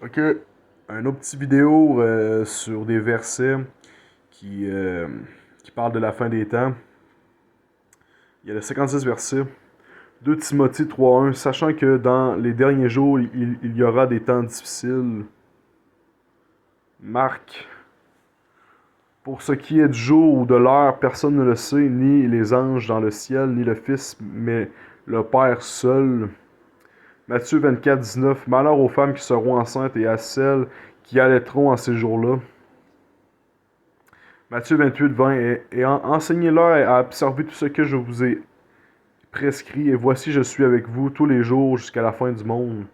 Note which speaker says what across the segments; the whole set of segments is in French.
Speaker 1: Ok, un autre petit vidéo sur des versets qui, euh, qui parlent de la fin des temps. Il y a le 56 verset. 2 Timothée 3.1. Sachant que dans les derniers jours, il y aura des temps difficiles. Marc. Pour ce qui est du jour ou de l'heure, personne ne le sait, ni les anges dans le ciel, ni le Fils, mais le Père seul. Matthieu 24.19. Malheur aux femmes qui seront enceintes et à celles qui allaiteront en ces jours-là. Matthieu 28, 20. Et enseignez-leur à observer tout ce que je vous ai prescrit, et voici, je suis avec vous tous les jours jusqu'à la fin du monde.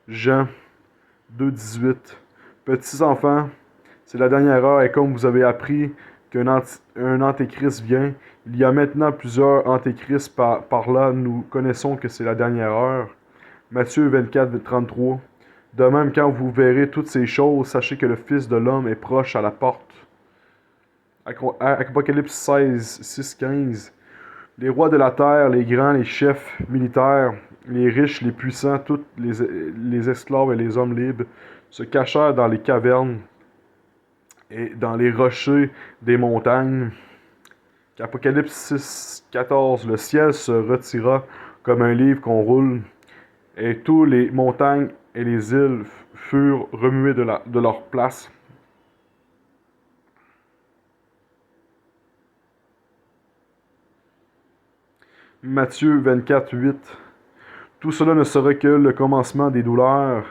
Speaker 1: Jean 2, 18. Petits enfants, c'est la dernière heure, et comme vous avez appris qu'un antéchrist vient, il y a maintenant plusieurs antéchrists par là, nous connaissons que c'est la dernière heure. Matthieu 24, 33. De même, quand vous verrez toutes ces choses, sachez que le Fils de l'homme est proche à la porte. Apocalypse 16, 6, 15. Les rois de la terre, les grands, les chefs militaires, les riches, les puissants, tous les esclaves et les hommes libres se cachèrent dans les cavernes et dans les rochers des montagnes. Apocalypse 6, 14. Le ciel se retira comme un livre qu'on roule, et toutes les montagnes et les îles furent remuées de leur place. Matthieu 24, 8. Tout cela ne serait que le commencement des douleurs.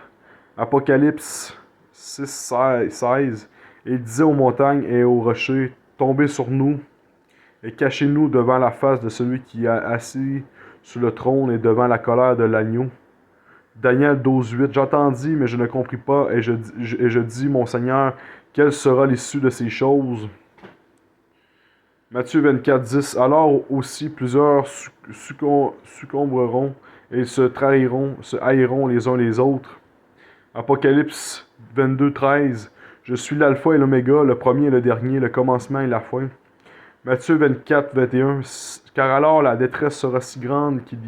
Speaker 1: Apocalypse 6, 16. Et il disait aux montagnes et aux rochers, tombez sur nous et cachez-nous devant la face de celui qui est assis sur le trône et devant la colère de l'agneau. Daniel 12, 8. J'entendis, mais je ne compris pas, et je dis, mon Seigneur, quelle sera l'issue de ces choses? Matthieu 24, 10. Alors aussi plusieurs succomberont et se haïront les uns les autres. Apocalypse 22, 13. Je suis l'alpha et l'oméga, le premier et le dernier, le commencement et la fin. Matthieu 24, 21. Car alors la détresse sera si grande qu'il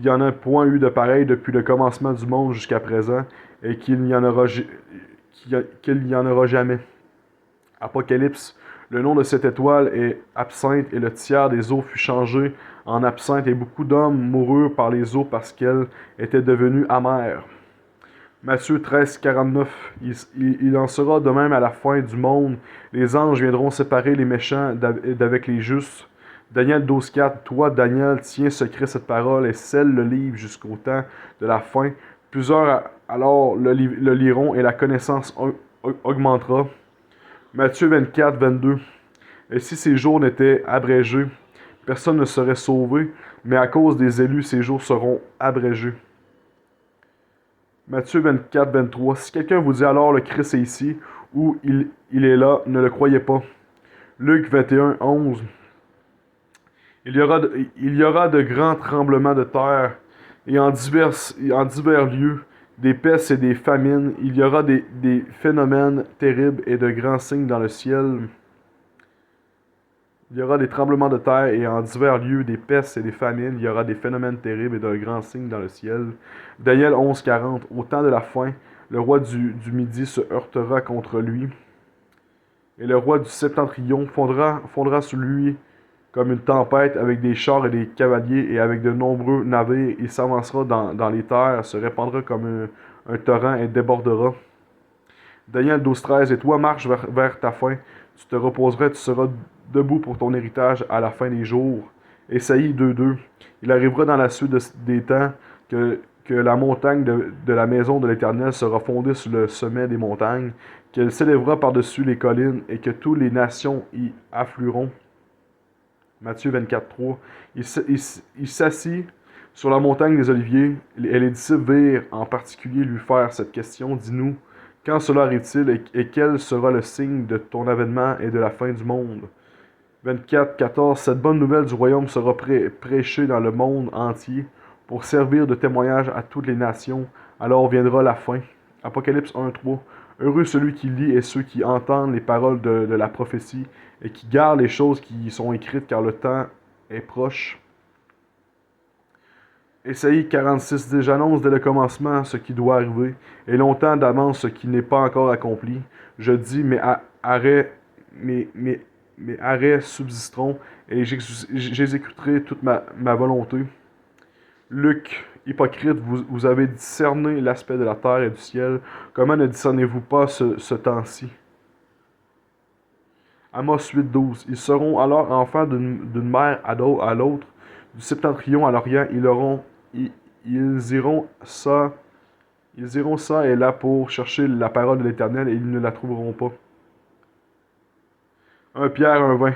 Speaker 1: y en a point eu de pareil depuis le commencement du monde jusqu'à présent, et qu'il n'y en aura, qu'il n'y en aura jamais. Apocalypse. Le nom de cette étoile est Absinthe, et le tiers des eaux fut changé en absinthe, et beaucoup d'hommes moururent par les eaux parce qu'elles étaient devenues amères. Matthieu 13, 49. Il en sera de même à la fin du monde. Les anges viendront séparer les méchants d'avec les justes. Daniel 12, 4. Toi, Daniel, tiens secret cette parole et scelle le livre jusqu'au temps de la fin. Plusieurs alors le liront, et la connaissance augmentera. Matthieu 24, 22. Et si ces jours n'étaient abrégés, personne ne serait sauvé, mais à cause des élus, ces jours seront abrégés. Matthieu 24, 23. Si quelqu'un vous dit alors le Christ est ici, ou il est là, ne le croyez pas. Luc 21, 11. Il y aura de grands tremblements de terre, et en divers lieux, des pestes et des famines. Il y aura des phénomènes terribles et de grands signes dans le ciel. Il y aura des tremblements de terre et en divers lieux des pestes et des famines. Il y aura des phénomènes terribles et de grands signes dans le ciel. Daniel 11, 40. Au temps de la fin, le roi du Midi se heurtera contre lui, et le roi du Septentrion fondra sur lui comme une tempête avec des chars et des cavaliers et avec de nombreux navires. Il s'avancera dans les terres, se répandra comme un torrent et débordera. Daniel 12, 13. Et toi, marche vers ta fin. Tu te reposeras, tu seras debout pour ton héritage à la fin des jours. Ésaïe 2, 2. Il arrivera dans la suite des temps que la montagne de la maison de l'Éternel sera fondée sur le sommet des montagnes, qu'elle s'élèvera par-dessus les collines, et que toutes les nations y afflueront. Matthieu 24, 3. Il s'assit sur la montagne des Oliviers, et les disciples virent en particulier lui faire cette question. Dis-nous, quand cela arrive-t-il, et quel sera le signe de ton avènement et de la fin du monde? 24, 14. Cette bonne nouvelle du royaume sera prêchée dans le monde entier pour servir de témoignage à toutes les nations. Alors viendra la fin. Apocalypse 1, 3. Heureux celui qui lit et ceux qui entendent les paroles de la prophétie et qui gardent les choses qui y sont écrites, car le temps est proche. Ésaïe 46 dit: J'annonce dès le commencement ce qui doit arriver, et longtemps d'avance ce qui n'est pas encore accompli. Je dis: mes arrêts subsisteront, et j'exécuterai toute ma volonté. Luc, hypocrite, vous avez discerné l'aspect de la terre et du ciel. Comment ne discernez-vous pas ce temps-ci? Amos 8:12. Ils seront alors enfants d'une mère à l'autre, du septentrion à l'orient. Ils iront ça, ils iront ça et là pour chercher la parole de l'Éternel et ils ne la trouveront pas. 1 Pierre 1:20.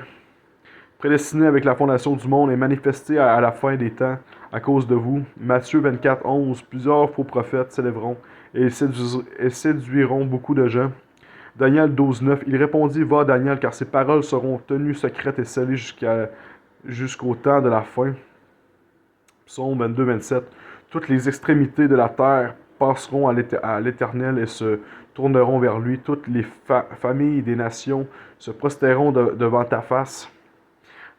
Speaker 1: Prédestiné avec la fondation du monde et manifesté à la fin des temps à cause de vous. Matthieu 24:11. Plusieurs faux prophètes s'élèveront et séduiront beaucoup de gens. Daniel 12:9. Il répondit: Va, Daniel, car ces paroles seront tenues secrètes et scellées jusqu'au temps de la fin. Psaume 22:27. Toutes les extrémités de la terre passeront à l'Éternel et se tourneront vers lui. Toutes les familles des nations se prostéreront devant ta face.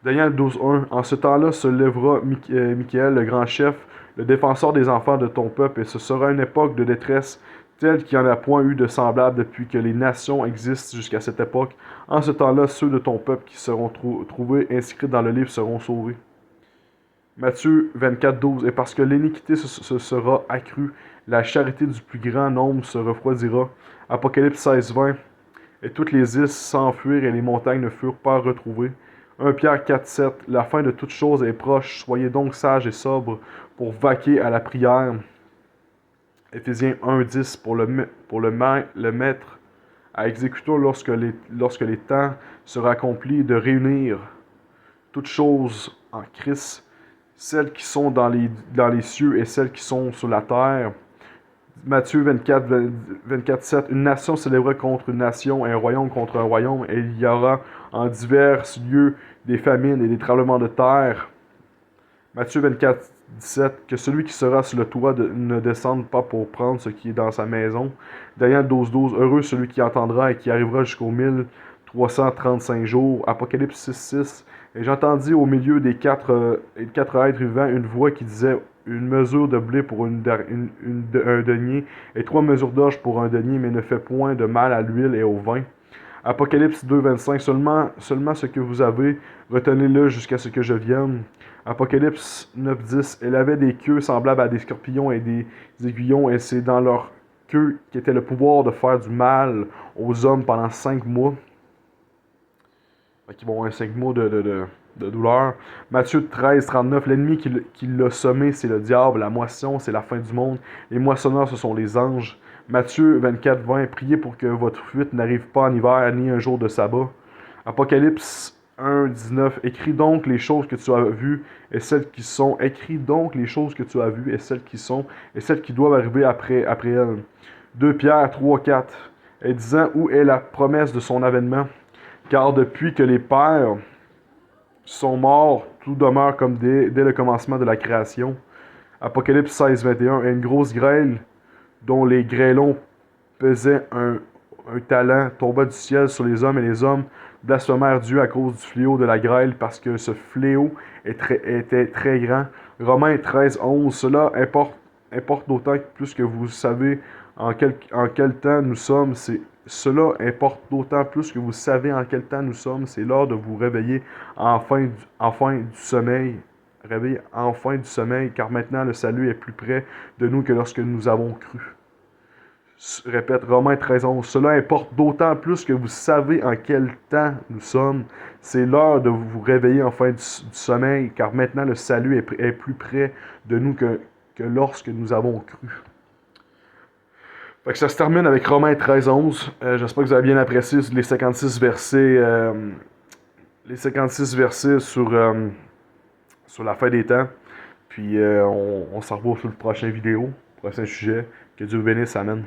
Speaker 1: Daniel 12:1. En ce temps-là se lèvera Michael, le grand chef, le défenseur des enfants de ton peuple, et ce sera une époque de détresse telle qu'il n'y en a point eu de semblable depuis que les nations existent jusqu'à cette époque. En ce temps-là, ceux de ton peuple qui seront trouvés inscrits dans le livre seront sauvés. Matthieu 24:12. Et parce que l'iniquité se sera accrue, la charité du plus grand nombre se refroidira. Apocalypse 16:20. Et toutes les îles s'enfuirent et les montagnes ne furent pas retrouvées. 1 Pierre 4:7. La fin de toute chose est proche. Soyez donc sages et sobres pour vaquer à la prière. Éphésiens 1:10. Pour le maître à exécuter lorsque les temps seront accomplis de réunir toutes choses en Christ, celles qui sont dans les cieux et celles qui sont sur la terre. Matthieu 24:7. Une nation s'élèvera contre une nation et un royaume contre un royaume, et il y aura en divers lieux des famines et des tremblements de terre. Matthieu 24:17. Que celui qui sera sur le toit ne descende pas pour prendre ce qui est dans sa maison. Daniel 12:12. Heureux celui qui entendra et qui arrivera jusqu'aux 1335 jours. Apocalypse 6:6. Et j'entendis au milieu des quatre êtres vivants une voix qui disait: Une mesure de blé pour un denier, et 3 mesures d'orge pour un denier, mais ne fait point de mal à l'huile et au vin. Apocalypse 2:25. Seulement ce que vous avez, retenez-le jusqu'à ce que je vienne. Apocalypse 9:10. Elle avait des queues semblables à des scorpions et des aiguillons, et c'est dans leur queue qu'était le pouvoir de faire du mal aux hommes pendant 5 mois. Qui vont avoir 5 mots de douleur. Matthieu 13:39. L'ennemi qui l'a sommé, c'est le diable. La moisson, c'est la fin du monde. Les moissonneurs, ce sont les anges. Matthieu 24:20. Priez pour que votre fuite n'arrive pas en hiver, ni un jour de sabbat. Apocalypse 1:19. Écris donc les choses que tu as vues et celles qui sont. Écris donc les choses que tu as vues et celles qui sont et celles qui doivent arriver après elles. 2 Pierre 3:4. Et disant: Où est la promesse de son avènement? Car depuis que les pères sont morts, tout demeure comme dès le commencement de la création. Apocalypse 16:21. Et une grosse grêle, dont les grêlons pesaient un talent, tomba du ciel sur les hommes, et les hommes blasphémèrent Dieu à cause du fléau de la grêle, parce que ce fléau était très grand. Romains 13:11. Cela importe d'autant plus que vous savez en quel temps nous sommes. Cela importe d'autant plus que vous savez en quel temps nous sommes. C'est l'heure de vous réveiller enfin du sommeil. Réveillez enfin du sommeil, car maintenant le salut est plus près de nous que lorsque nous avons cru. Répète, Romains 13:11. Cela importe d'autant plus que vous savez en quel temps nous sommes. C'est l'heure de vous réveiller enfin du sommeil, car maintenant le salut est plus près de nous que lorsque nous avons cru. Fait que ça se termine avec Romains 13:11. J'espère que vous avez bien apprécié les 56 versets, sur la fin des temps. Puis on se revoit sur le prochain vidéo, prochain sujet. Que Dieu vous bénisse, amen.